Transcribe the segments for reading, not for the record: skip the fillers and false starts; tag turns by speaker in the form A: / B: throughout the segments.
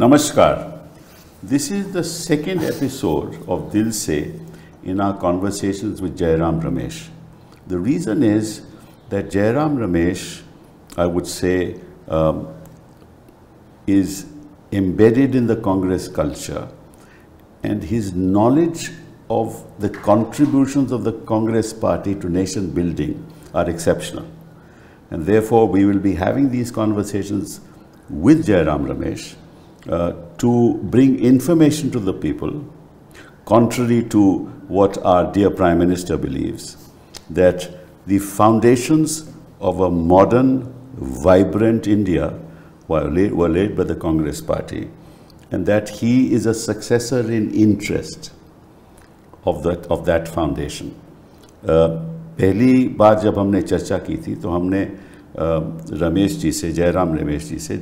A: Namaskar. This is the second episode of Dil Se in our conversations with Jairam Ramesh. The reason is that Jairam Ramesh, I would say, is embedded in the Congress culture, and his knowledge of the contributions of the Congress party to nation building are exceptional. And therefore, we will be having these conversations with Jairam Ramesh to bring information to the people, contrary to what our dear Prime Minister believes, that the foundations of a modern, vibrant India were laid by the Congress party, and that he is a successor in interest of that foundation. पहली बार जब हमने चर्चा की थी तो हमने रमेश जी से, जयराम रमेश जी से,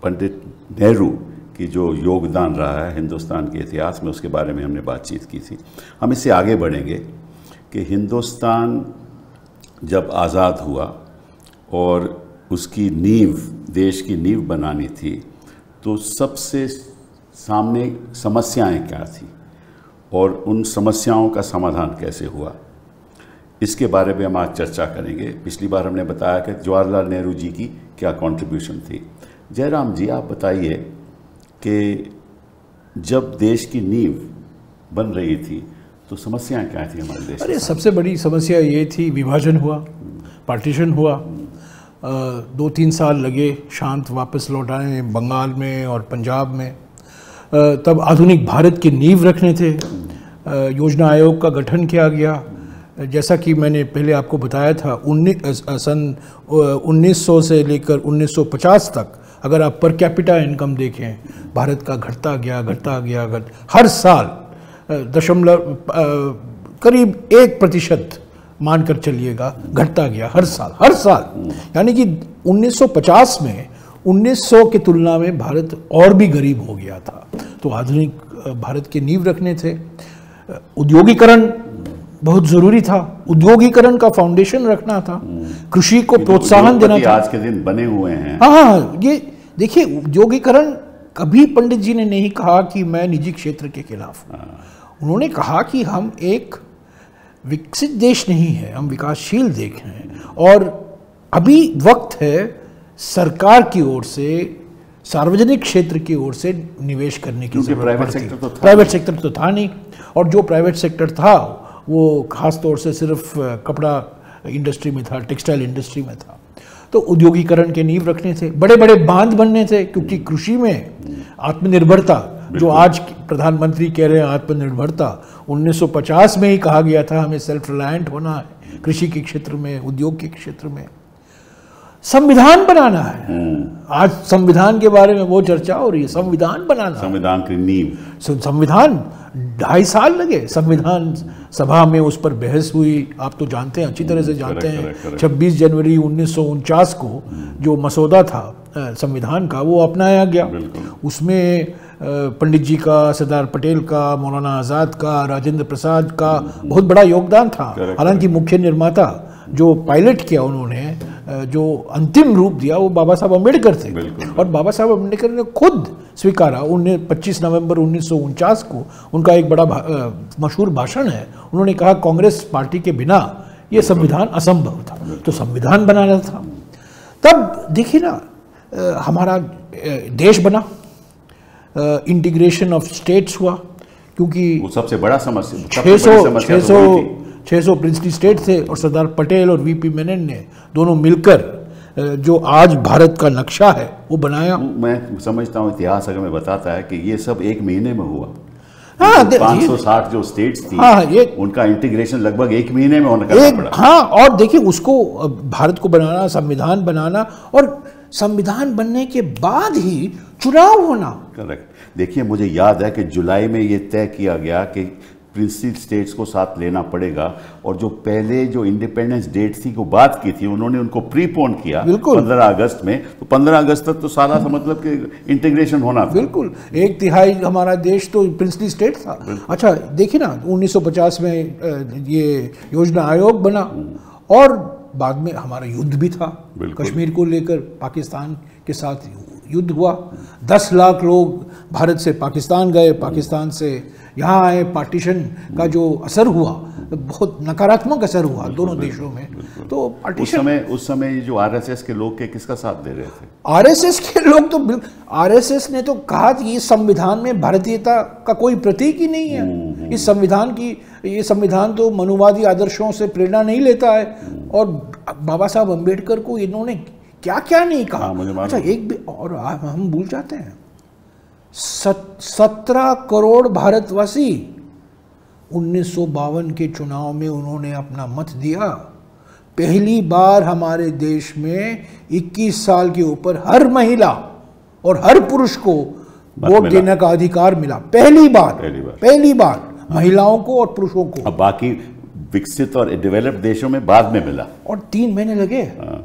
A: पंडित नेहरू की जो योगदान रहा है हिंदुस्तान के इतिहास में उसके बारे में हमने बातचीत की थी। हम इससे आगे बढ़ेंगे कि हिंदुस्तान जब आज़ाद हुआ और उसकी नींव, देश की नींव बनानी थी, तो सबसे सामने समस्याएं क्या थी और उन समस्याओं का समाधान कैसे हुआ, इसके बारे में हम आज चर्चा करेंगे। पिछली बार हमने बताया कि जवाहरलाल नेहरू जी की क्या कंट्रीब्यूशन थी। जयराम जी, आप बताइए कि जब देश की नींव बन रही थी तो समस्याएं क्या थी हमारे देश में?
B: अरे सबसे बड़ी समस्या ये थी, विभाजन हुआ, पार्टीशन हुआ, 2-3 साल लगे शांत वापस लौटाने में, बंगाल में और पंजाब में। तब आधुनिक भारत की नींव रखने थे, योजना आयोग का गठन किया गया। जैसा कि मैंने पहले आपको बताया था, सन 1900 से लेकर 1950 तक अगर आप पर कैपिटा इनकम देखें, भारत का घटता गया, हर साल करीब 1% मानकर चलिएगा घटता गया हर साल। यानी कि 1950 में 1900 की तुलना में भारत और भी गरीब हो गया था। तो आधुनिक भारत की नींव रखने थे। उद्योगीकरण बहुत जरूरी था, उद्योगीकरण का फाउंडेशन रखना था, कृषि को प्रोत्साहन देना था।
A: आज के दिन बने हुए हैं।
B: हाँ, ये देखिए, उद्योगीकरण कभी पंडित जी ने नहीं कहा कि मैं निजी क्षेत्र के खिलाफ हूँ। उन्होंने कहा कि हम एक विकसित देश नहीं है, हम विकासशील देश हैं और अभी वक्त है सरकार की ओर से, सार्वजनिक क्षेत्र की ओर से निवेश करने की जरूरत पड़ती। प्राइवेट सेक्टर तो था नहीं, और जो प्राइवेट सेक्टर था वो खास तौर से सिर्फ कपड़ा इंडस्ट्री में था, टेक्सटाइल इंडस्ट्री में था। तो उद्योगीकरण के नींव रखने थे, बड़े बड़े बांध बनने थे, क्योंकि कृषि में आत्मनिर्भरता, जो आज प्रधानमंत्री कह रहे हैं आत्मनिर्भरता, 1950 में ही कहा गया था हमें सेल्फ रिलायंट होना है कृषि के क्षेत्र में, उद्योग के क्षेत्र में। संविधान बनाना है, आज संविधान के बारे में वो चर्चा हो रही है, संविधान बनाना,
A: संविधान की नींव।
B: संविधान 2.5 साल लगे, संविधान सभा में उस पर बहस हुई, आप तो जानते हैं, अच्छी तरह से जानते हैं। 26 जनवरी 1949 को जो मसौदा था संविधान का, वो अपनाया गया। उसमें पंडित जी का, सरदार पटेल का, मौलाना आज़ाद का, राजेंद्र प्रसाद का बहुत बड़ा योगदान था। हालांकि मुख्य निर्माता जो पायलट किया उन्होंने, जो अंतिम रूप दिया, वो बाबा साहब अम्बेडकर थे। और बाबा साहब अम्बेडकर ने खुद स्वीकारा, 25 नवंबर 1949 को उनका एक बड़ा मशहूर भाषण है। उन्होंने कहा कांग्रेस पार्टी के बिना ये संविधान असंभव था। तो संविधान बनाना था। तब देखिए ना, हमारा देश बना, इंटीग्रेशन ऑफ स्टेट्स हुआ, क्योंकि वो
A: सबसे बड़ा समस्या
B: 600 प्रिंसली स्टेट थे, और सरदार पटेल और वीपी मेनन ने दोनों मिलकर जो आज भारत का नक्शा है वो बनाया।
A: मैं समझता हूँ इतिहास अगर मैं बताता है कि ये सब 1 महीने में हुआ।
B: हाँ,
A: 560 जो स्टेट्स थी, उनका इंटीग्रेशन लगभग 1 महीने में होने का पड़ा।
B: हाँ, और देखिए उसको, भारत को बनाना, संविधान बनाना, और संविधान बनने के बाद ही चुनाव होना।
A: करेक्ट। देखिए, मुझे याद है कि जुलाई में ये तय किया गया कि प्रिंसिपल स्टेट्स को साथ लेना पड़ेगा, और जो पहले जो इंडिपेंडेंस डेट थी को बात की थी, उन्होंने उनको प्रीपोन किया 15 अगस्त में। तो 15 अगस्त तक तो सारा मतलब कि इंटीग्रेशन होना था।
B: बिल्कुल, 1/3 हमारा देश तो प्रिंसली स्टेट था। अच्छा देखिए ना, 1950 में ये योजना आयोग बना, और बाद में हमारा युद्ध भी था कश्मीर को लेकर, पाकिस्तान के साथ युद्ध हुआ, 10 लाख लोग भारत से पाकिस्तान गए, पाकिस्तान से यहाँ आए, पार्टीशन का जो असर हुआ बहुत नकारात्मक असर हुआ दोनों देशों में। तो पार्टीशन
A: उस समय जो आरएसएस के लोग के किसका साथ दे रहे थे?
B: आरएसएस के लोग तो, आरएसएस ने तो कहा कि इस संविधान में भारतीयता का कोई प्रतीक ही नहीं है, इस संविधान की, ये संविधान तो मनुवादी आदर्शों से प्रेरणा नहीं लेता है। और बाबा साहब अम्बेडकर को इन्होंने क्या क्या नहीं कहा। अच्छा, एक भी और हम भूल जाते हैं, 17 करोड़ भारतवासी 1952 के चुनाव में उन्होंने अपना मत दिया। पहली बार हमारे देश में 21 साल के ऊपर हर महिला और हर पुरुष को वोट देने का अधिकार मिला। पहली बार महिलाओं को और पुरुषों को।
A: अब बाकी विकसित और डेवलप्ड देशों में बाद में मिला।
B: और 3 महीने लगे,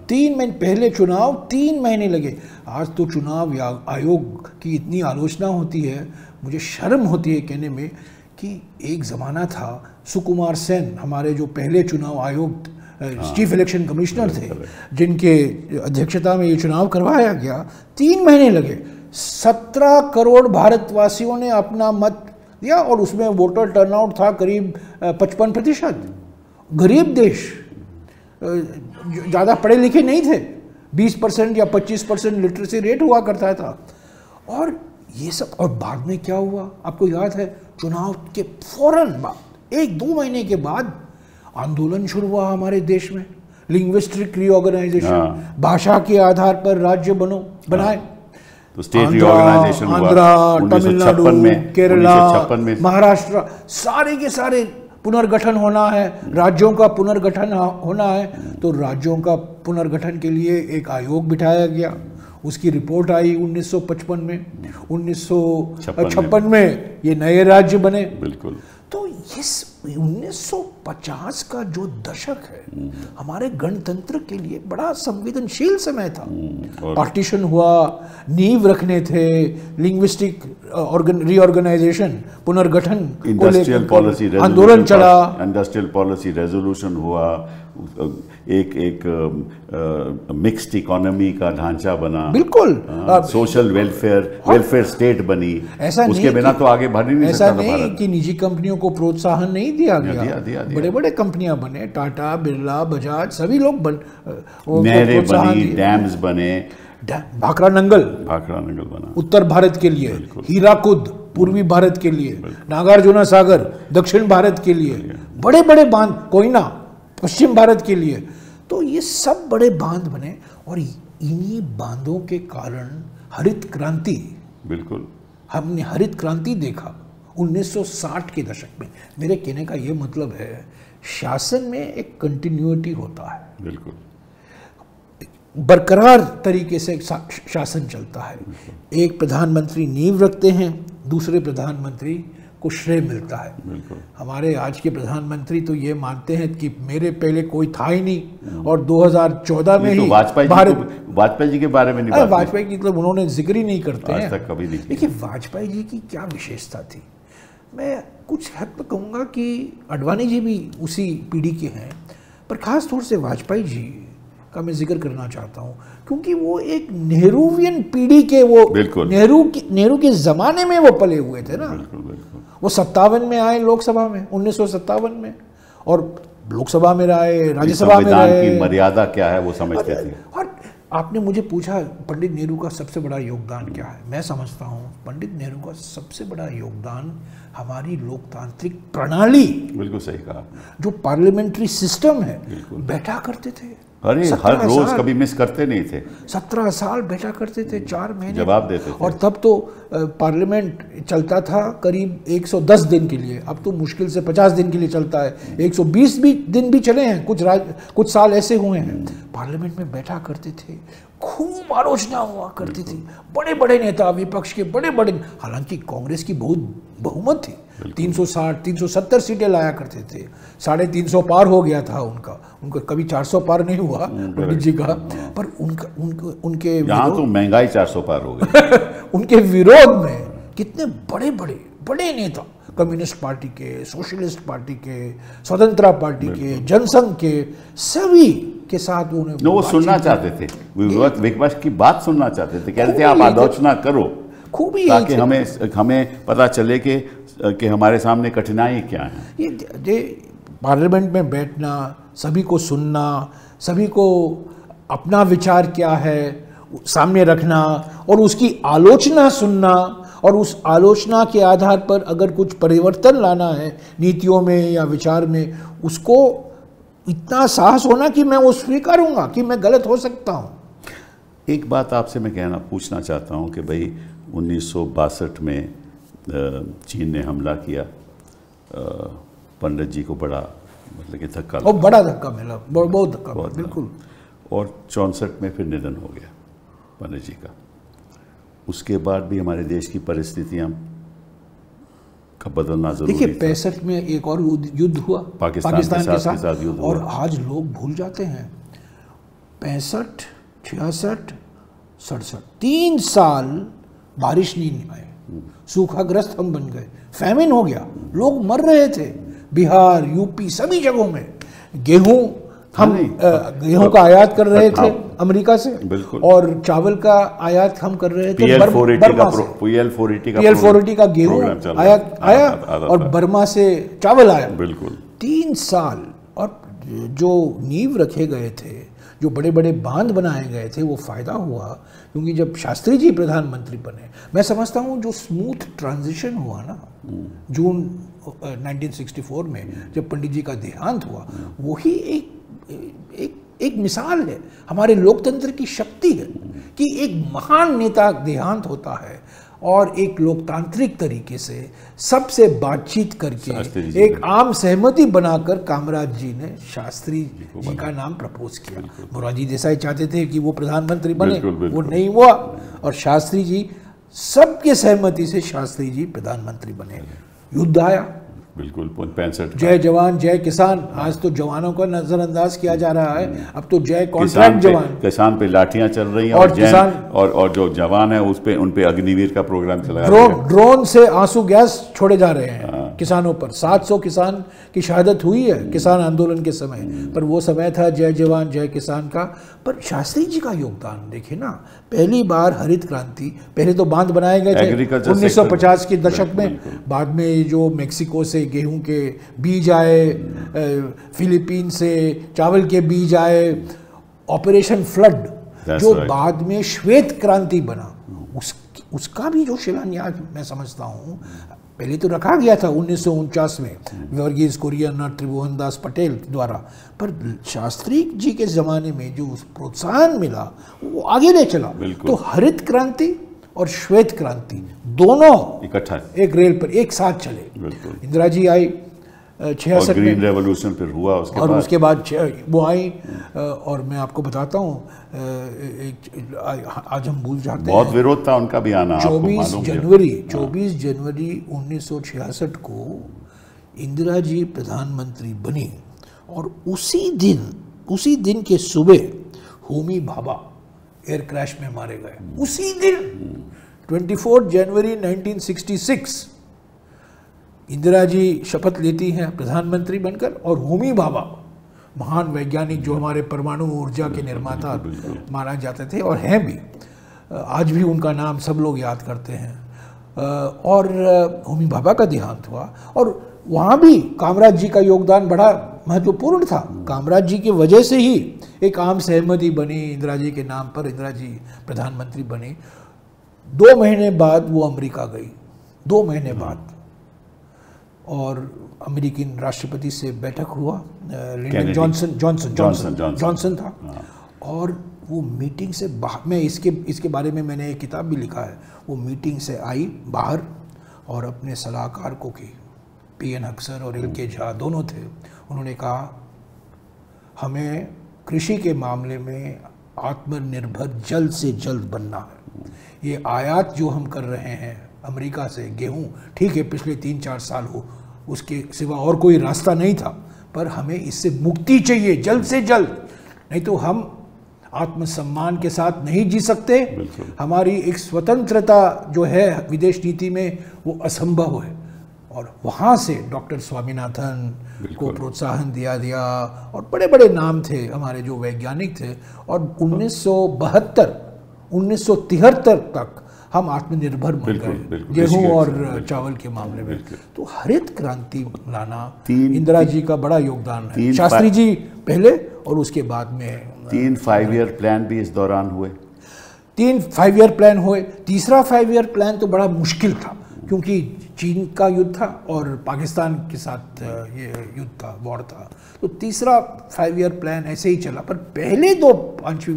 B: 3 महीने पहले चुनाव, 3 महीने लगे। आज तो चुनाव आयोग की इतनी आलोचना होती है, मुझे शर्म होती है कहने में कि एक ज़माना था, सुकुमार सेन हमारे जो पहले चुनाव आयोग चीफ इलेक्शन कमिश्नर थे, जिनके अध्यक्षता में ये चुनाव करवाया गया, 3 महीने लगे। 17 करोड़ भारतवासियों ने अपना मत दिया और उसमें वोटर टर्नआउट था करीब 55%। गरीब देश, ज़्यादा पढ़े लिखे नहीं थे, 20% या 25% लिटरेसी रेट हुआ करता था। और ये सब, और बाद में क्या हुआ आपको याद है? चुनाव के फौरन बाद 1-2 महीने के बाद आंदोलन शुरू हुआ हमारे देश में, लिंग्विस्टिक रीऑर्गेनाइजेशन, भाषा के आधार पर राज्य बनाए।
A: तो स्टेट रीऑर्गेनाइजेशन हुआ
B: आंध्रा, तमिलनाडु, केरला, महाराष्ट्र, सारे के सारे पुनर्गठन होना है, राज्यों का पुनर्गठन होना है। तो राज्यों का पुनर्गठन के लिए एक आयोग बिठाया गया, उसकी रिपोर्ट आई 1955 में, 1956 में ये नए राज्य बने।
A: बिल्कुल।
B: तो ये 1950 का जो दशक है हमारे गणतंत्र के लिए बड़ा संवेदनशील समय था। पार्टीशन हुआ, नींव रखने थे, लिंग्विस्टिक रीऑर्गेनाइजेशन, पुनर्गठन,
A: इंडस्ट्रियल पॉलिसी
B: आंदोलन चला,
A: इंडस्ट्रियल पॉलिसी रेजोल्यूशन हुआ, एक मिक्स्ड इकोनॉमी का ढांचा बना,
B: बिल्कुल,
A: सोशल वेलफेयर स्टेट बनी। उसके बिना तो आगे बढ़ ही नहीं सकता था भारत।
B: ऐसा नहीं कि निजी कंपनियों को प्रोत्साहन नहीं दिया गया, बड़े बड़े कंपनियां बने, टाटा, बिरला, बजाज, सभी लोग
A: नहरें बनी, डैम्स बने,
B: भाखड़ा नंगल
A: बना
B: उत्तर भारत के लिए, हीराकुद पूर्वी भारत के लिए, नागार्जुना सागर दक्षिण भारत के लिए, बड़े बड़े बांध, कोयना पश्चिम भारत के लिए। तो ये सब बड़े बांध बने और इन्हीं बांधों के कारण हरित क्रांति,
A: बिल्कुल,
B: हमने हरित क्रांति देखा 1960 के दशक में। मेरे कहने का ये मतलब है शासन में एक कंटिन्यूटी होता है,
A: बिल्कुल,
B: बरकरार तरीके से शासन चलता है। एक प्रधानमंत्री नींव रखते हैं, दूसरे प्रधानमंत्री को श्रेय मिलता है।
A: बिल्कुल।
B: हमारे आज के प्रधानमंत्री तो ये मानते हैं कि मेरे पहले कोई था ही नहीं, और 2014 में ही
A: वाजपेयी जी के बारे में नहीं बात,
B: वाजपेयी की मतलब उन्होंने जिक्र ही नहीं करते हैं,
A: आज तक कभी नहीं।
B: देखिए वाजपेयी जी की क्या विशेषता थी, मैं कुछ हद तक कहूँगा कि अडवाणी जी भी उसी पीढ़ी के हैं, पर खास तौर से वाजपेयी जी का मैं जिक्र करना चाहता हूँ क्योंकि वो एक नेहरूवियन पीढ़ी के, वो नेहरू के ज़माने में वो पले हुए थे ना।
A: बिल्कुल, बिल्कुल।
B: वो 57 में आए लोकसभा में, 1957 में, और लोकसभा में रहे, राज्यसभा में रहे।
A: की मर्यादा क्या है वो समझते थे।
B: और आपने मुझे पूछा पंडित नेहरू का सबसे बड़ा योगदान क्या है, मैं समझता हूँ पंडित नेहरू का सबसे बड़ा योगदान हमारी लोकतांत्रिक प्रणाली,
A: बिल्कुल सही कहा,
B: जो पार्लियामेंट्री सिस्टम है, बैठा करते थे।
A: अरे हर रोज कभी मिस करते नहीं थे,
B: 17 साल बैठा करते थे, 4 महीने
A: जवाब देते थे।
B: और तब तो पार्लियामेंट चलता था करीब 110 दिन के लिए, अब तो मुश्किल से 50 दिन के लिए चलता है, 120 दिन भी चले हैं, कुछ साल ऐसे हुए हैं। पार्लियामेंट में बैठा करते थे, खूब आलोचना हुआ करती थी, बड़े बड़े नेता, विपक्ष के बड़े बड़े, हालांकि कांग्रेस की बहुत बहुमत थी, 360-370 सीटें लाया करते थे, 350 पार हो गया था उनका कभी 400 पार नहीं हुआ पंडित जी का, पर उनके
A: यहाँ तो महंगाई 400 पार हो गई।
B: उनके विरोध में कितने बड़े नेता कम्युनिस्ट पार्टी के, सोशलिस्ट पार्टी के, स्वतंत्रता पार्टी के, जनसंघ के, सभी के साथ उन्होंने
A: वो सुनना चाहते थे, विपक्ष की बात सुनना चाहते थे, कहते थे आप आलोचना करो
B: खूबी,
A: ताकि हमें पता चले कि हमारे सामने कठिनाई क्या है।
B: ये पार्लियामेंट में बैठना, सभी को सुनना, सभी को अपना विचार क्या है सामने रखना और उसकी आलोचना सुनना और उस आलोचना के आधार पर अगर कुछ परिवर्तन लाना है नीतियों में या विचार में, उसको इतना साहस होना कि मैं वो स्वीकारूंगा कि मैं गलत हो सकता हूं।
A: एक बात आपसे मैं पूछना चाहता हूं कि भाई 1962 में चीन ने हमला किया, पंडित जी को बड़ा मतलब कि धक्का लगा,
B: बड़ा धक्का मिला, बहुत धक्का मिला, बिल्कुल।
A: और 64 में फिर निधन हो गया पंडित जी का। उसके बाद भी हमारे देश की परिस्थितियां का बदलना जरूरी था।
B: देखिए 65 में एक और युद्ध हुआ पाकिस्तान के साथ युद्ध और हुआ। आज लोग भूल जाते हैं 65, 66, 67 3 साल बारिश नहीं आए, सूखाग्रस्त हम बन गए, फैमिन हो गया, लोग मर रहे थे। बिहार, यूपी सभी जगहों में गेहूं का आयात कर रहे थे अमेरिका से, और चावल का आयात हम कर रहे थे PL480 का गेहूं आया और बर्मा से चावल आया।
A: बिल्कुल
B: 3 साल, और जो नींव रखे गए थे, जो बड़े बड़े बांध बनाए गए थे, वो फायदा हुआ क्योंकि जब शास्त्री जी प्रधानमंत्री बने, मैं समझता हूँ जो स्मूथ ट्रांजिशन हुआ ना जून 1964 में जब पंडित जी का देहांत हुआ, वही एक मिसाल है, हमारे लोकतंत्र की शक्ति है कि एक महान नेता देहांत होता है और एक लोकतांत्रिक तरीके से सबसे बातचीत करके एक आम सहमति बनाकर कामराज जी ने शास्त्री जी का नाम प्रपोज किया। मोरारजी देसाई चाहते थे कि वो प्रधानमंत्री बने, वो नहीं हुआ, और शास्त्री जी सबके सहमति से शास्त्री जी प्रधानमंत्री बने। युद्ध आया,
A: बिल्कुल 65
B: जय जवान जय किसान, आज तो जवानों का नजरअंदाज किया जा रहा है, अब तो जय कॉन्ट्रैक्ट जवान,
A: किसान पे लाठियां चल रही हैं
B: और किसान
A: और जो जवान है उन पे अग्निवीर का प्रोग्राम चलाया जा रहा है।
B: ड्रोन से आंसू गैस छोड़े जा रहे हैं किसानों पर। 700 किसान की शहादत हुई है किसान आंदोलन के समय, पर वो समय था जय जवान जय किसान का। पर शास्त्री जी का योगदान देखिए ना, पहली बार हरित क्रांति, पहले तो बांध बनाए गए थे 1950 के दशक में, बाद में जो मेक्सिको से गेहूं के बीज आए, फिलीपीन से चावल के बीज आए, ऑपरेशन फ्लड जो बाद में श्वेत क्रांति बना, उसका भी जो शिलान्यास मैं समझता हूं पहले तो रखा गया था 1949 में वर्गीज कुरियन और त्रिभुवन दास पटेल द्वारा, पर शास्त्री जी के ज़माने में जो प्रोत्साहन मिला वो आगे ले चला। तो हरित क्रांति और श्वेत क्रांति दोनों
A: इकट्ठा
B: एक रेल पर एक साथ चले। इंदिरा जी आई 66 में,
A: ग्रीन रेवोल्यूशन फिर हुआ
B: उसके बाद वो आई, और मैं आपको बताता हूँ आज हम भूल जाते हैं,
A: बहुत विरोध था उनका भी आना।
B: 24 जनवरी 1966 को इंदिरा जी प्रधानमंत्री बनी, और उसी दिन के सुबह होमी भाभा एयर क्रैश में मारे गए। उसी दिन 24 जनवरी 1966 इंदिरा जी शपथ लेती हैं प्रधानमंत्री बनकर, और होमी भाभा महान वैज्ञानिक जो हमारे परमाणु ऊर्जा के निर्माता माना जाते थे और हैं भी, आज भी उनका नाम सब लोग याद करते हैं, और होमी भाभा का देहांत हुआ। और वहाँ भी कामराज जी का योगदान बड़ा महत्वपूर्ण था। कामराज जी की वजह से ही एक आम सहमति बनी इंदिरा जी के नाम पर, इंदिरा जी प्रधानमंत्री बनी। 2 महीने बाद वो अमेरिका गई, 2 महीने बाद, और अमेरिकी राष्ट्रपति से बैठक हुआ, जॉनसन था, और वो मीटिंग से बाहर, मैं इसके बारे में मैंने एक किताब भी लिखा है, वो मीटिंग से आई बाहर और अपने सलाहकार को की, PN अक्सर और LK झा दोनों थे, उन्होंने कहा हमें कृषि के मामले में आत्मनिर्भर जल्द से जल्द बनना है। ये आयात जो हम कर रहे हैं अमेरिका से गेहूं, ठीक है पिछले 3-4 साल हो, उसके सिवा और कोई रास्ता नहीं था, पर हमें इससे मुक्ति चाहिए जल्द से जल्द, नहीं तो हम आत्मसम्मान के साथ नहीं जी सकते। हमारी एक स्वतंत्रता जो है विदेश नीति में वो असंभव है। और वहाँ से डॉक्टर स्वामीनाथन को प्रोत्साहन दिया और बड़े बड़े नाम थे हमारे जो वैज्ञानिक थे, और 1973 तक हम आत्मनिर्भर बन गए गेहूं और चावल के मामले में। तो हरित क्रांति लाना इंदिरा जी का बड़ा योगदान है। शास्त्री जी पहले और उसके बाद में
A: 3 5 ईयर प्लान भी इस दौरान हुए।
B: 3 5 ईयर प्लान हुए। तीसरा 5 ईयर प्लान तो बड़ा मुश्किल था, क्योंकि चीन का युद्ध था और पाकिस्तान के साथ ये युद्ध था, वॉर था। तो तीसरा 5 ईयर प्लान ऐसे ही चला। पर पहले दो 5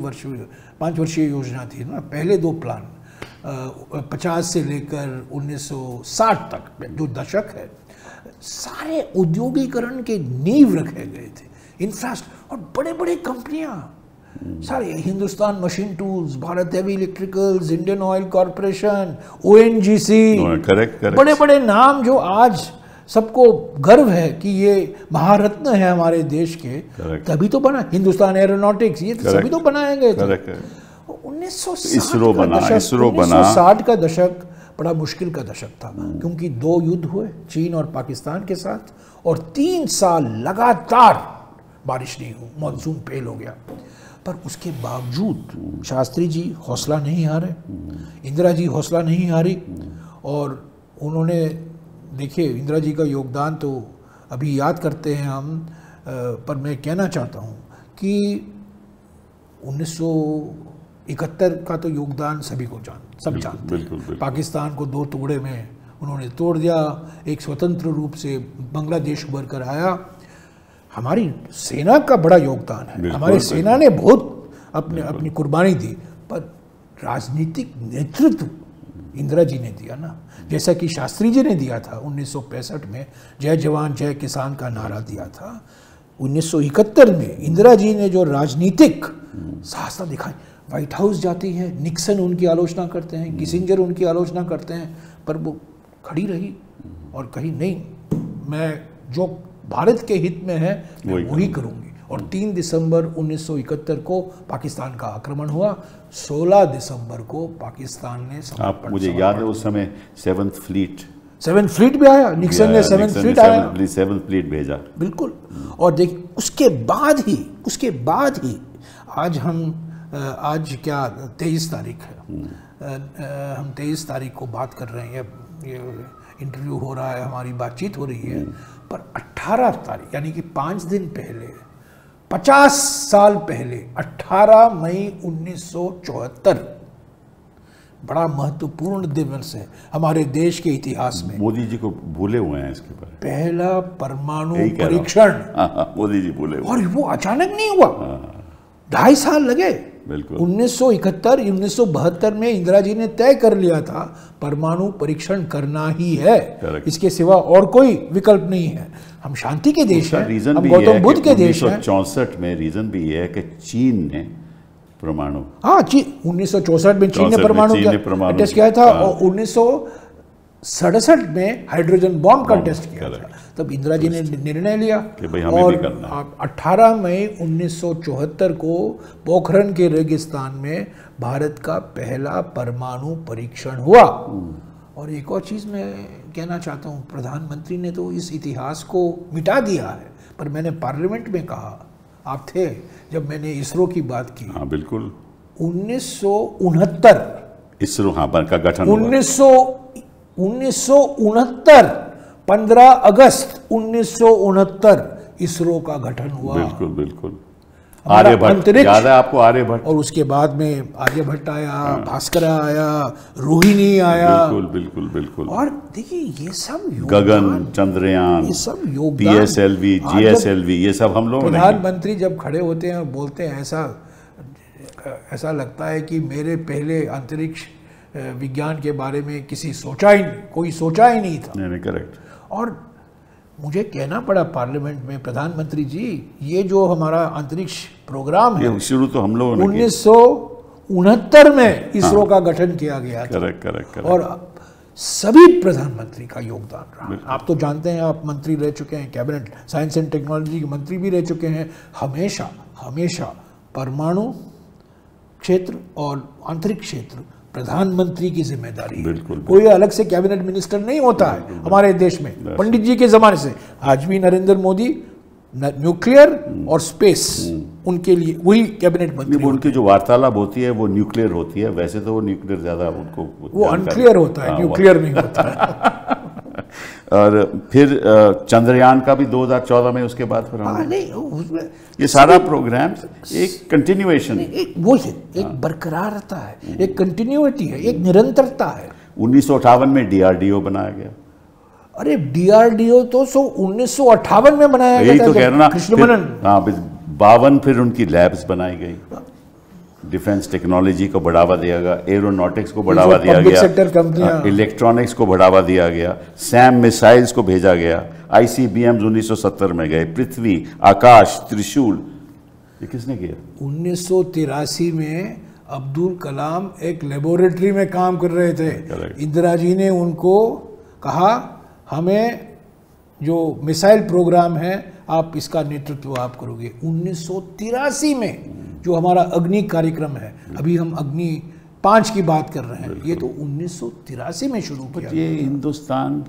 B: वर्षीय योजना थी ना, पहले दो प्लान 50 से लेकर 1960 तक जो दशक है, सारे औद्योगिकरण के नींव रखे गए थे, इंफ्रास्ट्रक्चर। और बड़े बड़े कंपनियां सारे, Hindustan machine tools, Bharat heavy electricals, Indian oil corporation, ONGC, बड़े बड़े नाम जो आज सबको गर्व है कि ये महारत्न है हमारे देश के। तभी तो बना हिंदुस्तान एरोनॉटिक्स, ये सभी तो बनाए गए थे। 1960 का दशक बड़ा मुश्किल का दशक था, क्योंकि 2 युद्ध हुए चीन और पाकिस्तान के साथ, और 3 साल लगातार बारिश नहीं हुई, मॉनसून फेल हो गया। पर उसके बावजूद शास्त्री जी हौसला नहीं हारे, इंदिरा जी हौसला नहीं हारी, और उन्होंने, देखिए इंदिरा जी का योगदान तो अभी याद करते हैं हम, पर मैं कहना चाहता हूँ कि 1971 का तो योगदान सभी को सब जानते हैं। पाकिस्तान को 2 टुकड़े में उन्होंने तोड़ दिया, एक स्वतंत्र रूप से बांग्लादेश उभर कर आया। हमारी सेना का बड़ा योगदान है, हमारी सेना ने बहुत अपनी कुर्बानी दी, पर राजनीतिक नेतृत्व इंदिरा जी ने दिया ना, जैसा कि शास्त्री जी ने दिया था 1965 में, जय जवान जय किसान का नारा दिया था। 1971 में इंदिरा जी ने जो राजनीतिक साहसता दिखाई, व्हाइट हाउस जाती है, निक्सन उनकी आलोचना करते हैं, किसिंजर उनकी आलोचना करते हैं, पर वो खड़ी रही और कही नहीं, मैं जो भारत के हित में है मैं वही करूंगी। और 3 दिसंबर 1971 को पाकिस्तान का आक्रमण हुआ। 16 दिसंबर को पाकिस्तान ने,
A: आप मुझे याद है उस समय 7th
B: फ्लीट भी आया, निक्सन ने 7th फ्लीट आया,
A: 7th फ्लीट भेजा, बिल्कुल।
B: और देखिए उसके बाद ही आज क्या 23 तारीख है, हम 23 तारीख को बात कर रहे हैं, ये इंटरव्यू हो रहा है, हमारी बातचीत हो रही है, पर 18 तारीख यानी कि 5 दिन पहले, 50 साल पहले, 18 मई 1974, बड़ा महत्वपूर्ण दिवस है हमारे देश के इतिहास में।
A: मोदी जी को भूले हुए हैं इसके बारे में।
B: पहला परमाणु परीक्षण,
A: मोदी जी भूले हुए,
B: और वो अचानक नहीं हुआ, 2.5 साल लगे। 1972 में इंदिरा जी ने तय कर लिया था परमाणु परीक्षण करना ही है, इसके सिवा और कोई विकल्प नहीं है। हम शांति के देश हैं, हम गौतम बुद्ध के देश हैं।
A: 1964 में रीजन भी ये है कि चीन ने परमाणु,
B: 1964 में चीन ने परमाणु टेस्ट किया था, और 1967 में हाइड्रोजन बॉम्ब का टेस्ट किया था। तब इंदिरा जी ने निर्णय लिया
A: कि भाई हमें भी करना है।
B: 18 मई 1974 को पोखरण के रेगिस्तान में भारत का पहला परमाणु परीक्षण हुआ। और एक और चीज़ मैं कहना चाहता हूँ, प्रधानमंत्री ने तो इस इतिहास को मिटा दिया है, पर मैंने पार्लियामेंट में कहा, आप थे जब मैंने इसरो की बात की।
A: हाँ बिल्कुल।
B: 1969
A: इसरो का गठन
B: 1969 15 अगस्त 1969 इसरो का गठन हुआ।
A: बिल्कुल। आर्यभट्ट याद है आपको? आर्यभट्ट, और
B: उसके बाद में आर्यभट्ट आया, भास्करा आया, रोहिणी आया।
A: बिल्कुल।
B: और देखिए ये सब
A: गगन, चंद्रयान, ये सब योगदान, PSLV, GSLV, ये सब हम लोग।
B: प्रधानमंत्री जब खड़े होते हैं और बोलते हैं, ऐसा लगता है कि मेरे पहले अंतरिक्ष विज्ञान के बारे में कोई सोचा ही नहीं था।
A: नहीं, करेक्ट।
B: और मुझे कहना पड़ा पार्लियामेंट में, प्रधानमंत्री जी ये जो हमारा अंतरिक्ष प्रोग्राम है,
A: शुरू तो हम लोगों ने
B: 1969 में इसरो का गठन किया गया था।
A: करेक्ट। और
B: सभी प्रधानमंत्री का योगदान रहा। आप तो जानते हैं, आप मंत्री रह चुके हैं, कैबिनेट साइंस एंड टेक्नोलॉजी के मंत्री भी रह चुके हैं। हमेशा परमाणु क्षेत्र और अंतरिक्ष क्षेत्र प्रधानमंत्री की जिम्मेदारी है।
A: बिल्कुल,
B: कोई अलग से कैबिनेट मिनिस्टर नहीं होता है हमारे देश में, पंडित जी के जमाने से आज भी नरेंद्र मोदी न्यूक्लियर और स्पेस उनके लिए वही कैबिनेट मंत्री।
A: उनकी जो वार्तालाप होती है वो न्यूक्लियर होती है, वैसे तो वो न्यूक्लियर ज्यादा उनको
B: वो अनक्लियर होता है, न्यूक्लियर नहीं होता है।
A: और फिर चंद्रयान का भी 2014 में, उसके बाद फिर
B: नहीं उसमें
A: ये सारा प्रोग्राम एक कंटिन्यूएशन,
B: एक वो है, एक बरकरारता है, एक कंटिन्यूटी है, एक निरंतरता है।
A: 1958 में DRDO बनाया गया।
B: अरे DRDO तो 1958 में बनाया गया,
A: यही तो कह रहा ना,
B: कृष्ण मेनन।
A: हाँ 52 फिर उनकी लैब्स बनाई गई, डिफेंस टेक्नोलॉजी को बढ़ावा दिया गया, एरोनॉटिक्स को बढ़ावा दिया गया, इलेक्ट्रॉनिक्स को बढ़ावा दिया गया, सैम मिसाइल्स को भेजा गया, ICBMs 1970 में गए, पृथ्वी, आकाश, त्रिशूल, ये किसने किया?
B: 1983 में अब्दुल कलाम एक लेबोरेटरी में काम कर रहे थे। इंदिरा जी ने उनको कहा हमें जो मिसाइल प्रोग्राम है आप इसका नेतृत्व आप करोगे। 1983 में जो हमारा अग्नि कार्यक्रम है, अभी हम अग्नि 5 की बात कर रहे हैं, ये तो 1983 में शुरू किया।
A: ये हिंदुस्तान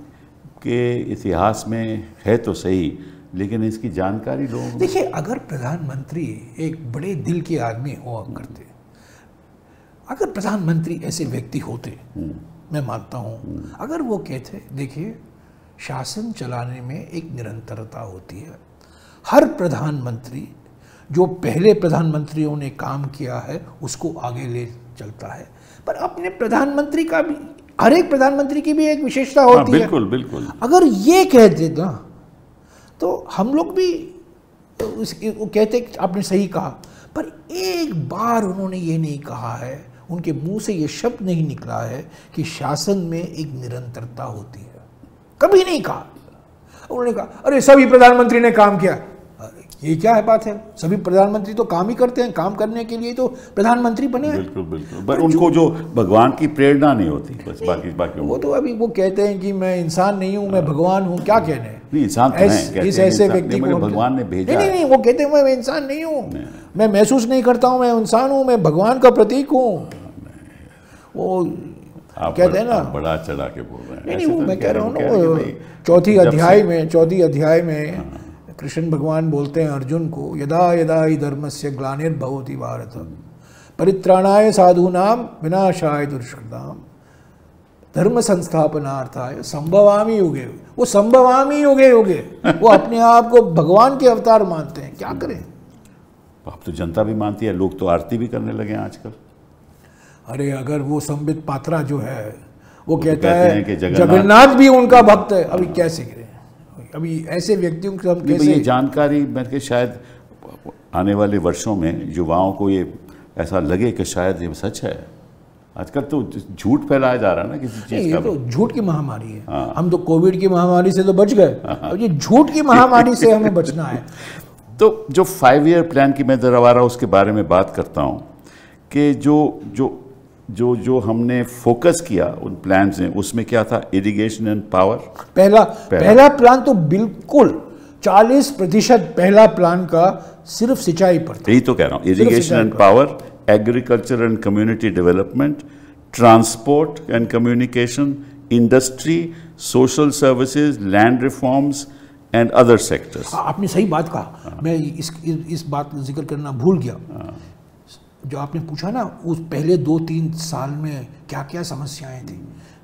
A: के इतिहास में है तो सही, लेकिन इसकी जानकारी लोग,
B: देखिए अगर प्रधानमंत्री एक बड़े दिल के आदमी हुआ करते, अगर प्रधानमंत्री ऐसे व्यक्ति होते, मैं मानता हूँ, अगर वो कहते देखिए शासन चलाने में एक निरंतरता होती है, हर प्रधानमंत्री जो पहले प्रधानमंत्रियों ने काम किया है उसको आगे ले चलता है, पर अपने प्रधानमंत्री का भी, हर एक प्रधानमंत्री की भी एक विशेषता होती है।
A: बिल्कुल बिल्कुल।
B: अगर ये कह देते ना तो हम लोग भी वो कहते आपने सही कहा, पर एक बार उन्होंने ये नहीं कहा है, उनके मुंह से ये शब्द नहीं निकला है कि शासन में एक निरंतरता होती है, कभी नहीं कहा। उन्होंने कहा अरे सभी प्रधानमंत्री ने काम किया, ये क्या है बात है, सभी प्रधानमंत्री तो काम ही करते हैं, काम करने के लिए तो प्रधानमंत्री बने हैं।
A: बिल्कुल बिल्कुल, पर उनको जो भगवान की प्रेरणा नहीं होती, बस बाकी
B: वो तो अभी वो कहते हैं कि मैं इंसान नहीं हूँ, मैं भगवान हूँ, क्या कहने
A: नहीं, इंसान तो हैं,
B: इस ऐसे व्यक्ति को
A: भगवान ने भेजा।
B: नहीं, वो कहते हैं मैं इंसान नहीं हूँ, मैं महसूस नहीं करता हूँ मैं इंसान हूँ, मैं भगवान का प्रतीक हूँ। वो कहते हैं ना,
A: बड़ा चढ़ा के बोल रहे हैं।
B: नहीं वो मैं कह रहा हूँ ना, चौथी अध्याय में कृष्ण भगवान बोलते हैं अर्जुन को, यदा यदा हि धर्मस्य ग्लानिर्भवति भारत परित्राणाय साधूनां विनाशाय दुष्कृतां धर्म संस्थापनार्थाय संभवामि युगे। वो संभवामि युगे वो अपने आप को भगवान के अवतार मानते हैं, क्या करें।
A: अब तो जनता भी मानती है, लोग तो आरती भी करने लगे हैं आजकल।
B: अरे अगर वो संबित पात्रा जो है वो कहता है कि जगन्नाथ भी उनका भक्त है, अभी कैसे करें, अभी ऐसे व्यक्तियों को हम कैसे।
A: ये जानकारी मैं शायद आने वाले वर्षों में युवाओं को ये ऐसा लगे कि शायद ये सच है। आजकल तो झूठ फैलाया जा रहा है ना किसी चीज का,
B: तो झूठ की महामारी है। हाँ। हम तो कोविड की महामारी से तो बच गए, अब ये झूठ की महामारी से हमें बचना है।
A: तो जो 5 ईयर प्लान की मैं दोबारा उसके बारे में बात करता हूँ कि जो हमने फोकस किया उन प्लान में, उसमें क्या था, इरिगेशन एंड पावर।
B: पहला प्लान तो बिल्कुल 40% पहला प्लान का सिर्फ सिंचाई पर था।
A: यही तो कह रहा हूँ, irrigation and power, agriculture and community development, transport and communication, industry, social services, land reforms and other sectors.
B: आपने सही बात कहा, मैं इस बात का जिक्र करना भूल गया। जो आपने पूछा ना उस पहले 2-3 साल में क्या क्या समस्याएं थी,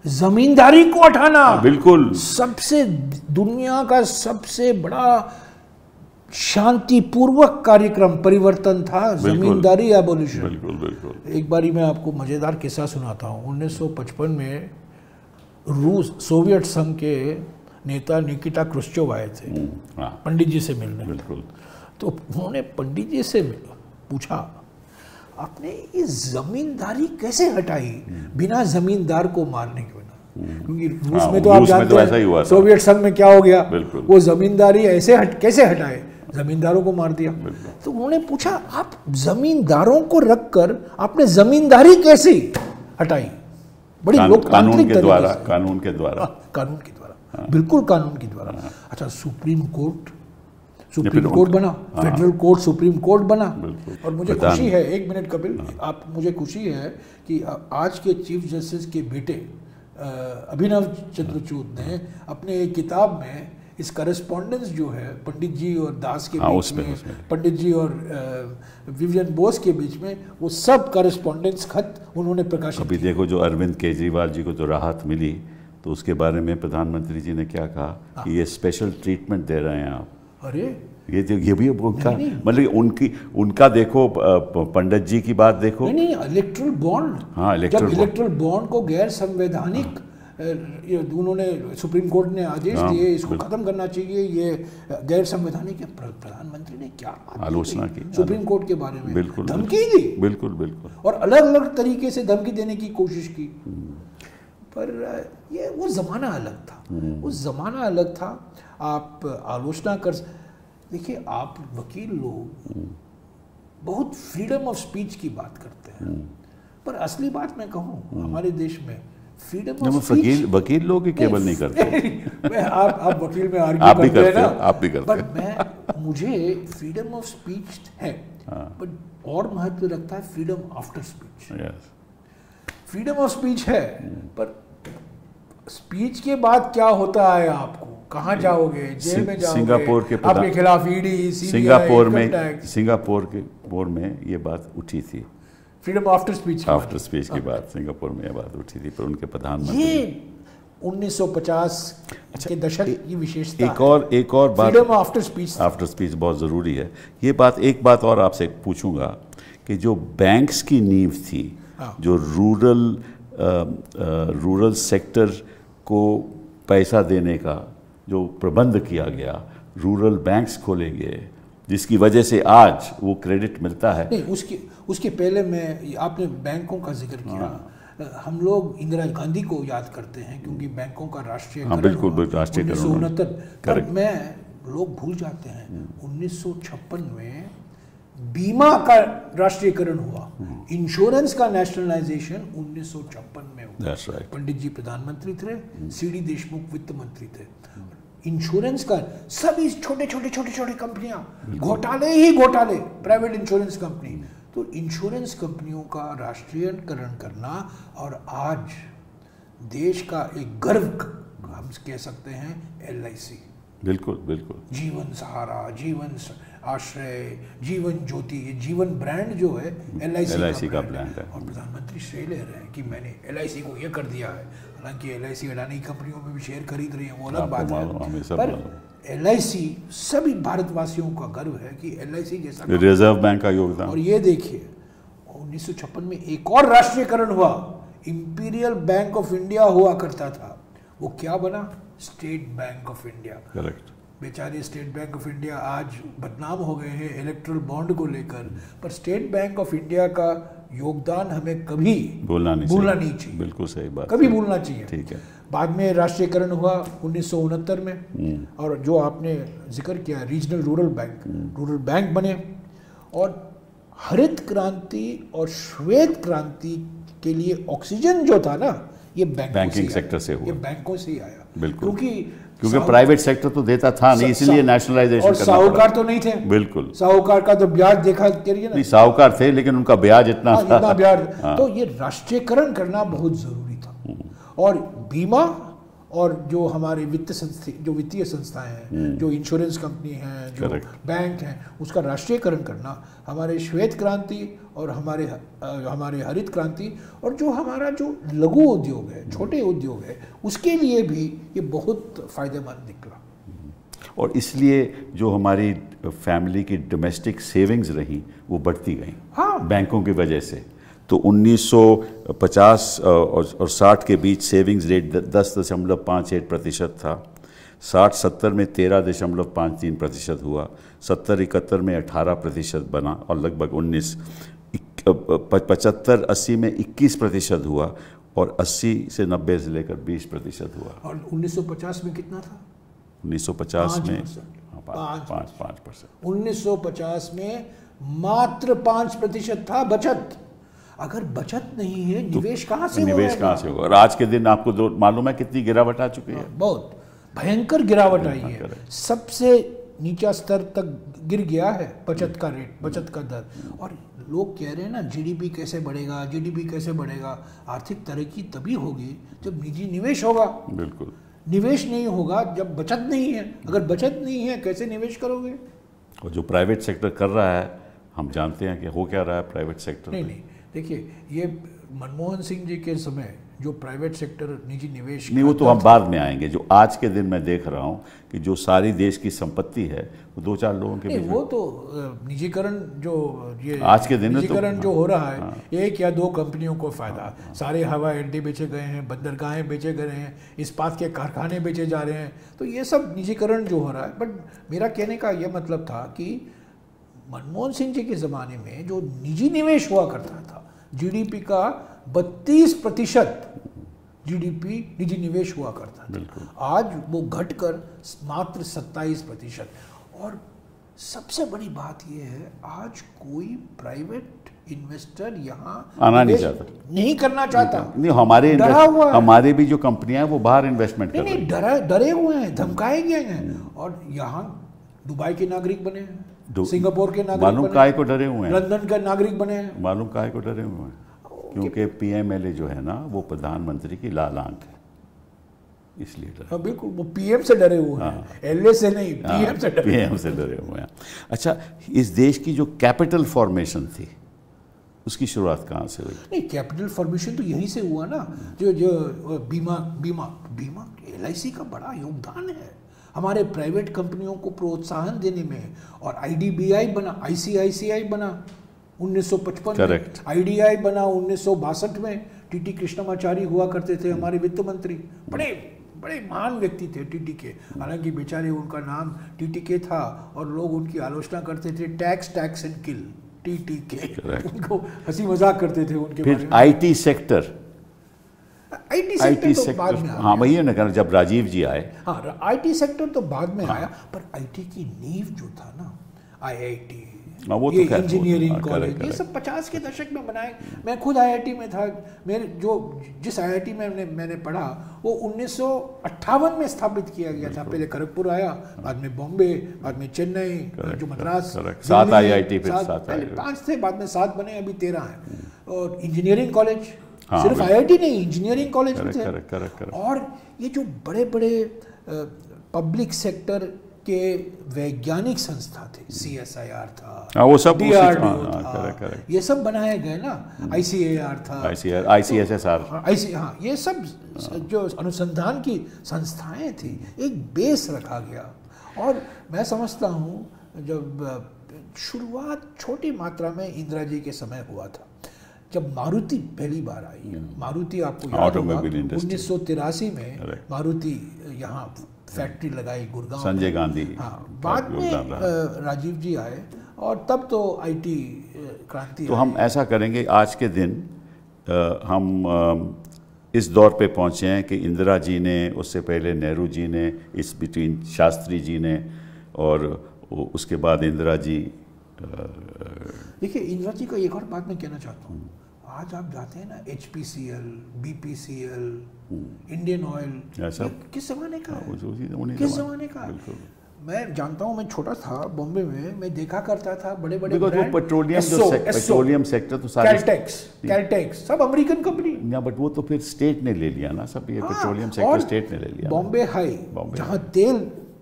B: जमींदारी को हटाना बिल्कुल सबसे दुनिया का सबसे बड़ा शांतिपूर्वक कार्यक्रम परिवर्तन था, जमींदारी एबोलिशन।
A: बिल्कुल बिल्कुल।
B: एक बारी मैं आपको मजेदार किस्सा सुनाता हूँ। 1955 में रूस सोवियत संघ के नेता निकिता क्रुश्चोव आए थे पंडित जी से मिलने।
A: बिल्कुल।
B: तो उन्होंने पंडित जी से पूछा आपने ये जमींदारी कैसे हटाई बिना जमींदार को मारने के बिना, क्योंकि रूस में तो आप जानते हैं सोवियत संघ में क्या हो गया, वो जमींदारी ऐसे कैसे हटाए, जमींदारों को मार दिया। तो उन्होंने पूछा आप जमींदारों को रखकर आपने जमींदारी कैसे हटाई, बड़ी लोकतांत्रिक तरीके से,
A: कानून के द्वारा
B: बिल्कुल कानून के द्वारा। अच्छा, सुप्रीम कोर्ट बना, फेडरल कोर्ट सुप्रीम कोर्ट बना। और मुझे खुशी है, एक मिनट कपिल, आप, मुझे खुशी है कि आज के चीफ जस्टिस के बेटे अभिनव चंद्रचूड़ ने अपने एक किताब में इस करस्पॉन्डेंस जो है पंडित जी और दास के बीच में, पंडित जी और विवियन बोस के बीच में, वो सब करस्पॉन्डेंस खत उन्होंने प्रकाशित
A: अभी देखो जो अरविंद केजरीवाल जी को जो राहत मिली, तो उसके बारे में प्रधानमंत्री जी ने क्या कहा कि ये स्पेशल ट्रीटमेंट दे रहे हैं आप।
B: अरे
A: ये भी उनका, मतलब उनका देखो, पंडित जी की बात देखो।
B: नहीं, इलेक्ट्रल बॉन्ड,
A: हाँ,
B: जब इलेक्ट्रल बॉन्ड को गैर संवैधानिक उन्होंने, सुप्रीम कोर्ट ने आदेश दिए इसको खत्म करना चाहिए, ये गैर संवैधानिक है, प्रधानमंत्री ने क्या
A: आलोचना की
B: सुप्रीम कोर्ट के बारे में,
A: बिल्कुल
B: धमकी दी,
A: बिल्कुल,
B: और अलग अलग तरीके से धमकी देने की कोशिश की। पर ये वो ज़माना अलग था, उस ज़माना अलग था। आप आलोचना कर, देखिए आप वकील लोग बहुत फ्रीडम ऑफ स्पीच की बात करते हैं, पर असली बात मैं कहूँ हमारे देश में फ्रीडम ऑफ स्पीच
A: वकील लोग केवल नहीं करते।
B: मैं आप वकील में आर्ग्यू करते हैं ना,
A: आप भी करते हैं,
B: पर मुझे फ्रीडम ऑफ स्पीच है, बट और महत्व रखता है freedom after speech. Freedom of speech है, पर स्पीच के बाद क्या होता है, आपको कहाँ जाओगे, जेल में जाओगे,
A: सिंगापुर के
B: आपके खिलाफ ईडी,
A: सिंगापुर में ये बात उठी थी,
B: फ्रीडम आफ्टर स्पीच
A: की बात सिंगापुर में ये बात उठी थी, पर उनके प्रधानमंत्री,
B: ये 1950 के दशक की विशेषता।
A: एक और बात,
B: फ्रीडम आफ्टर स्पीच
A: बहुत ज़रूरी है। एक बात और आपसे पूछूंगा कि जो बैंक्स की नींव थी, जो रूरल सेक्टर को पैसा देने का जो प्रबंध किया गया, रूरल बैंक्स खोले गए, जिसकी वजह से आज वो क्रेडिट मिलता है।
B: नहीं, उसके पहले मैं, आपने बैंकों का जिक्र किया, हम लोग इंदिरा गांधी को याद करते हैं क्योंकि बैंकों का राष्ट्रीयकरण,
A: बिल्कुल राष्ट्रीयकरण
B: 1969, मैं लोग भूल जाते हैं 1956 में बीमा का राष्ट्रीयकरण हुआ, इंश्योरेंस का नेशनलाइजेशन 1956 में हुआ। पंडित जी प्रधानमंत्री थे, सीडी देशमुख वित्त मंत्री थे। इंश्योरेंस का सभी छोटे छोटे कंपनियां, घोटाले, प्राइवेट इंश्योरेंस कंपनी, तो इंश्योरेंस कंपनियों का राष्ट्रीयकरण करना, और आज देश का एक गर्व हम कह सकते हैं LIC,
A: बिल्कुल
B: जीवन सहारा, जीवन आश्रय, जीवन ज्योति, ये जीवन ब्रांड जो है LIC का ब्रांड है, और प्रधानमंत्री श्रेय ले रहे हैं कि मैंने LIC को ये कर दिया है। हालांकि LIC अडानी कंपनियों में भी शेयर खरीद रही है, वो अलग बात है, पर LIC सभी भारतवासियों का गर्व है कि LIC जैसा,
A: रिजर्व बैंक का योगदान।
B: और ये देखिए 1956 में एक और राष्ट्रीयकरण हुआ, इंपीरियल बैंक ऑफ इंडिया हुआ करता था, वो क्या बना, state bank of India.
A: Correct.
B: बेचारे स्टेट बैंक ऑफ इंडिया आज बदनाम हो गए हैं इलेक्ट्रल बॉन्ड को लेकर, पर स्टेट बैंक ऑफ इंडिया का योगदान हमें कभी भूलना नहीं चाहिए।
A: बिल्कुल सही बात,
B: कभी भूलना चाहिए।
A: ठीक है।
B: बाद में राष्ट्रीयकरण हुआ 1969 में, और जो आपने जिक्र किया रीजनल रूरल बैंक बने, और हरित क्रांति और श्वेत क्रांति के लिए ऑक्सीजन जो था ना, ये
A: बैंकिंग सेक्टर से हुआ,
B: ये बैंकों से ही आया।
A: बिल्कुल, क्योंकि प्राइवेट सेक्टर तो देता था नहीं, इसलिए नेशनलाइजेशन,
B: और साहूकार तो नहीं थे,
A: बिल्कुल,
B: साहूकार का तो ब्याज देखा करिए ना,
A: साहूकार थे लेकिन उनका ब्याज इतना था,
B: इतना ब्याज। तो ये राष्ट्रीयकरण करना बहुत जरूरी था, और बीमा और जो हमारे वित्तीय संस्थाएं हैं, जो इंश्योरेंस कंपनी हैं, जो बैंक हैं, उसका राष्ट्रीयकरण करना, हमारे श्वेत क्रांति और हमारे हरित क्रांति, और जो हमारा जो लघु उद्योग है, छोटे उद्योग है, उसके लिए भी ये बहुत फायदेमंद निकला।
A: और इसलिए जो हमारी फैमिली की डोमेस्टिक सेविंग्स रही वो बढ़ती गई, बैंकों की वजह से। तो 1950 और 60 के बीच सेविंग्स रेट 10.58% था, 60-70 में 13.53% हुआ, 70-71 में 18% बना, और लगभग 75-80 में 21% हुआ, और 80 से 90 से लेकर 20% हुआ।
B: और 1950 में कितना था?
A: 1950 में 5%।
B: 1950 में मात्र 5% था बचत। अगर बचत नहीं है, निवेश कहाँ से होगा?
A: और आज के दिन आपको मालूम है कितनी गिरावट आ चुकी है?
B: बहुत भयंकर गिरावट आई है। सबसे नीचा स्तर तक गिर गया है बचत का रेट, बचत का दर। और लोग कह रहे हैं ना जीडीपी कैसे बढ़ेगा, जीडीपी कैसे बढ़ेगा। आर्थिक तरक्की तभी होगी जब निजी निवेश होगा।
A: बिल्कुल।
B: निवेश नहीं होगा जब बचत नहीं है। अगर बचत नहीं है कैसे निवेश करोगे?
A: और जो प्राइवेट सेक्टर कर रहा है, हम जानते हैं कि हो क्या रहा है प्राइवेट सेक्टर।
B: नहीं, देखिए ये मनमोहन सिंह जी के समय जो प्राइवेट सेक्टर निजी निवेश
A: नहीं, वो तो हम बाद में आएंगे। जो आज के दिन मैं देख रहा हूँ कि जो सारी देश की संपत्ति है वो 2-4 लोगों के बीच में।
B: वो तो निजीकरण जो ये
A: आज के दिन में
B: निजीकरण जो हो रहा है, एक या दो कंपनियों को फायदा। सारे हवाई अड्डे बेचे गए हैं, बंदरगाहें बेचे गए हैं, इस्पात के कारखाने बेचे जा रहे हैं, तो ये सब निजीकरण जो हो रहा है। बट मेरा कहने का ये मतलब था कि मनमोहन सिंह जी के ज़माने में जो निजी निवेश हुआ करता था, जीडीपी का 32% जीडीपी निजी निवेश हुआ करता था। आज वो घटकर मात्र 27%। और सबसे बड़ी बात यह है, आज कोई प्राइवेट इन्वेस्टर यहाँ
A: आना नहीं चाहता,
B: नहीं करना चाहता।
A: नहीं, हमारे भी जो कंपनियां हैं वो बाहर इन्वेस्टमेंट कर रही हैं।
B: डरे हुए हैं, धमकाए गए हैं। और यहाँ दुबई के नागरिक बने हैं, सिंगापुर के नागरिक
A: मालूम काहे को डरे हुए हैं,
B: लंदन के नागरिक बने हैं।
A: मालूम काहे को डरे हुए हैं? क्योंकि पीएमएलए जो है ना वो प्रधानमंत्री की लाल आंख है, इसलिए डरे।
B: हाँ बिल्कुल, वो पीएम से डरे हुए हैं, एलए से नहीं, पीएम से डरे हुए हैं। अच्छा, इस देश की जो कैपिटल फॉर्मेशन थी उसकी शुरुआत कहाँ से हुई? नहीं, कैपिटल फॉर्मेशन तो यहीं से हुआ ना। जो बीमा एलआईसी का बड़ा योगदान है हमारे प्राइवेट कंपनियों को प्रोत्साहन देने में। और आईडीबीआई बना, आईसीआईसीआई बना 1955 में, आईडीआई बना 1962 में। टीटी कृष्णमाचारी हुआ करते थे हमारे वित्त मंत्री, बड़े बड़े महान व्यक्ति थे टीटी के। हालांकि बेचारे उनका नाम टीटी के था और लोग उनकी आलोचना करते थे, टैक्स एंड किल टीटी के, उनको हंसी मजाक करते थे उनके बारे में।
A: आईटी सेक्टर
B: तो बाद में,
A: हाँ वही है ना, जब राजीव जी आए।
B: हाँ, आईटी सेक्टर तो बाद में आया, पर आईटी की नींव जो था ना, आईआईटी, ये इंजीनियरिंग कॉलेज, ये सब 50 के दशक में बनाए। मैं खुद आईआईटी में था। मेरे जिस आईआईटी में मैंने पढ़ा वो 1958 में स्थापित किया गया था। पहले खड़गपुर आया, बाद में बॉम्बे, बाद में चेन्नई, जो मद्रास,
A: 7 आईआईटी, फिर 7
B: पहले 5 थे, बाद में 7 बने, अभी 13 हैं। और इंजीनियरिंग कॉलेज, सिर्फ आईआईटी नहीं, इंजीनियरिंग कॉलेज भी थे। और ये जो बड़े बड़े पब्लिक सेक्टर के वैज्ञानिक संस्था थे, सीएसआईआर था,
A: वो सब
B: डीआरडीओ था, ये सब बनाए गए ना, आईसीएआर था,
A: आईसीएसएसआर,
B: हाँ, ये सब जो अनुसंधान की संस्थाएं थी, एक बेस रखा गया। और मैं समझता हूँ जब शुरुआत छोटी मात्रा में इंदिरा जी के समय हुआ था, जब मारुति पहली बार आई। मारुति आपको याद होगा 1983 में मारुति यहाँ फैक्ट्री लगाई गुड़गांव,
A: संजय गांधी।
B: हाँ, बाद में राजीव जी आए और तब तो आईटी क्रांति।
A: तो हम ऐसा करेंगे, आज के दिन हम इस दौर पे पहुँचे हैं कि इंदिरा जी ने, उससे पहले नेहरू जी ने, इस बिटवीन शास्त्री जी ने, और उसके बाद इंदिरा जी।
B: देखिए, इंदिरा जी का एक और बात मैं कहना चाहता हूँ। आज आप जाते हैं ना, HPCL, BPCL, इंडियन ऑयल, किस जमाने का है? किस जमाने का? मैं जानता हूँ, मैं छोटा था बॉम्बे में, मैं देखा करता था बड़े बड़े
A: पेट्रोलियम सेक्टर तो सारे,
B: कैलटेक्स सब अमेरिकन कंपनी।
A: बट वो तो फिर स्टेट ने ले लिया ना सब, ये पेट्रोलियम सेक्टर स्टेट ने ले लिया।
B: बॉम्बे हाई, जहाँ तेल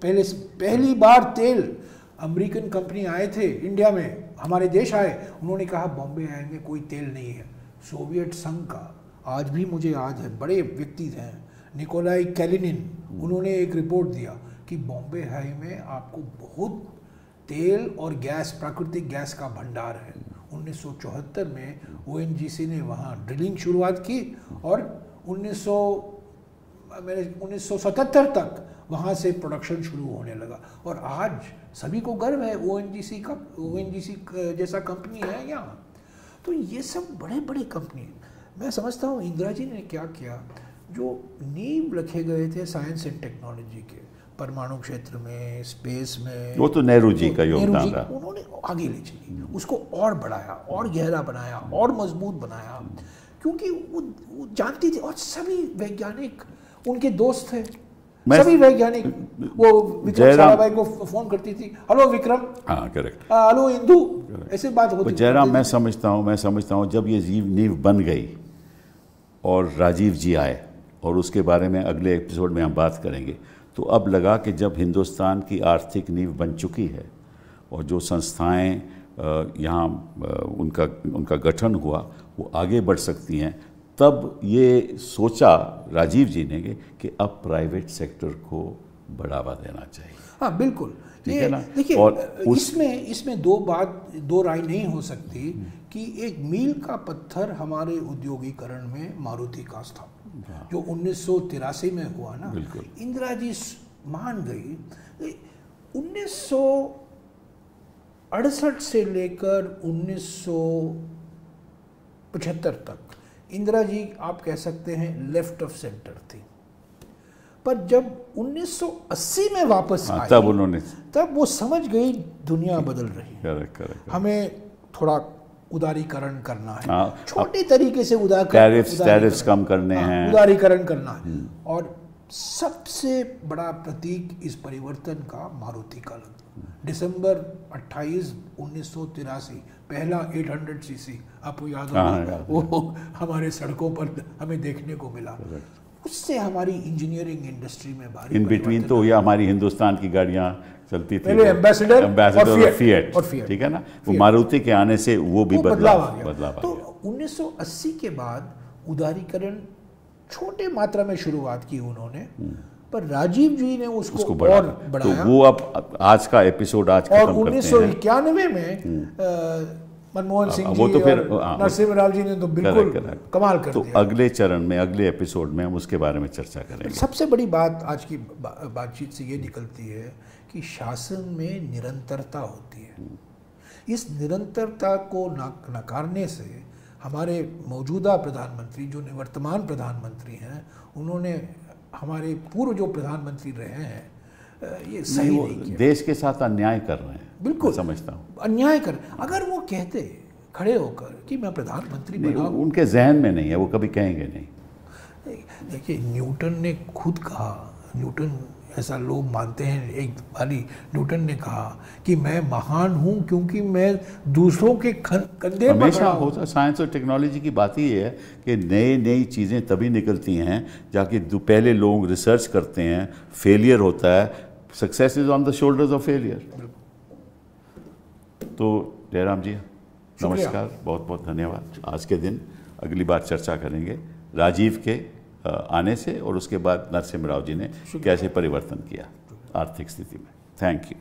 B: पहली बार तेल अमेरिकन कंपनी आए थे इंडिया में, हमारे देश आए, उन्होंने कहा बॉम्बे हाई में कोई तेल नहीं है। सोवियत संघ का, आज भी मुझे याद है, बड़े व्यक्ति हैं, निकोलाई कैलिनिन, उन्होंने एक रिपोर्ट दिया कि बॉम्बे हाई में आपको बहुत तेल और गैस, प्राकृतिक गैस का भंडार है। 1974 में ONGC ने वहाँ ड्रिलिंग शुरुआत की और 1977 तक वहाँ से प्रोडक्शन शुरू होने लगा। और आज सभी को गर्व है ONGC जैसा कंपनी है यहाँ। तो ये सब बड़े बड़े कंपनी, मैं समझता हूँ इंदिरा जी ने क्या किया, जो नींव रखे गए थे साइंस एंड टेक्नोलॉजी के, परमाणु क्षेत्र में, स्पेस में,
A: वो तो नेहरू जी का योगदान रहा।
B: उन्होंने आगे ले चली, उसको और बढ़ाया, और गहरा बनाया, और मजबूत बनाया, क्योंकि वो जानती थी। और सभी वैज्ञानिक उनके दोस्त थे। सभी वैज्ञानिक, वो विक्रम साराभाई को फोन करती थी, हेलो विक्रम,
A: हाँ करेक्ट,
B: हेलो इंदु, ऐसे बात होती।
A: जयराम मैं समझता हूँ जब ये नींव बन गई और राजीव जी आए, और उसके बारे में अगले एपिसोड में हम बात करेंगे, तो अब लगा कि जब हिंदुस्तान की आर्थिक नींव बन चुकी है और जो संस्थाएं यहाँ उनका गठन हुआ वो आगे बढ़ सकती हैं, तब ये सोचा राजीव जी ने कि अब प्राइवेट सेक्टर को बढ़ावा देना चाहिए।
B: हाँ बिल्कुल,
A: ठीक है ना।
B: देखिए,
A: और
B: इसमें दो राय नहीं हो सकती कि एक मील का पत्थर हमारे उद्योगीकरण में मारुति कास्ट था, जो 1983 में हुआ ना। इंदिरा जी मान गई। 1968 से लेकर 1975 तक इंदिरा जी आप कह सकते हैं लेफ्ट ऑफ सेंटर थी, पर जब 1980 में वापस आई तब वो समझ गई दुनिया बदल रही है, हमें थोड़ा उदारीकरण करना है, छोटे तरीके से
A: टैरिफ्स कम करने हैं,
B: उदारीकरण करना है। और सबसे बड़ा प्रतीक इस परिवर्तन का मारुति का दिसंबर 28, 1983 पहला 800 सीसी, आपको याद होगा, वो हमारे सड़कों पर हमें देखने को मिला। उससे हमारी इंजीनियरिंग इंडस्ट्री में भारी
A: इन बिटवीन तो ये हमारी हिंदुस्तान की गाड़ियां चलती थी,
B: पहले एम्बेसडर और
A: फिएट, ठीक है ना। वो मारुति के आने से वो भी बदलाव आ गया।
B: तो 1980 के बाद उदारीकरण छोटे मात्रा में शुरुआत की उन्होंने, पर राजीव जी ने उसको और बढ़ाया।
A: तो वो अब आज का एपिसोड आज खत्म करते हैं।
B: 1991 में मनमोहन सिंह जी तो फिर नरसिम्हा राव जी ने तो बिल्कुल कमाल कर दिया।
A: तो अगले चरण में, अगले एपिसोड में हम उसके बारे में चर्चा करेंगे।
B: सबसे बड़ी बात आज की बातचीत से ये निकलती है कि शासन में निरंतरता होती है। इस निरंतरता को नकारने से हमारे मौजूदा प्रधानमंत्री, जो वर्तमान प्रधानमंत्री हैं, उन्होंने हमारे पूर्व जो प्रधानमंत्री रहे हैं, ये सही नहीं किया।
A: देश के साथ अन्याय कर रहे हैं,
B: बिल्कुल
A: समझता हूँ,
B: अन्याय कर। अगर वो कहते खड़े होकर कि मैं प्रधानमंत्री बना,
A: उनके जहन में नहीं है, वो कभी कहेंगे नहीं।
B: देखिए, न्यूटन ने खुद कहा, न्यूटन ऐसा लोग मानते हैं, एक बारी न्यूटन ने कहा कि मैं महान हूं क्योंकि मैं दूसरों के कंधे पर
A: हमेशा होता। साइंस और टेक्नोलॉजी की बात ही है कि नई चीज़ें तभी निकलती हैं जाके पहले लोग रिसर्च करते हैं, फेलियर होता है, success is on the shoulders of failure. तो जयराम जी नमस्कार, बहुत बहुत धन्यवाद। आज के दिन अगली बार चर्चा करेंगे राजीव के आने से, और उसके बाद नरसिम्हा राव जी ने कैसे परिवर्तन किया आर्थिक स्थिति में। Thank you.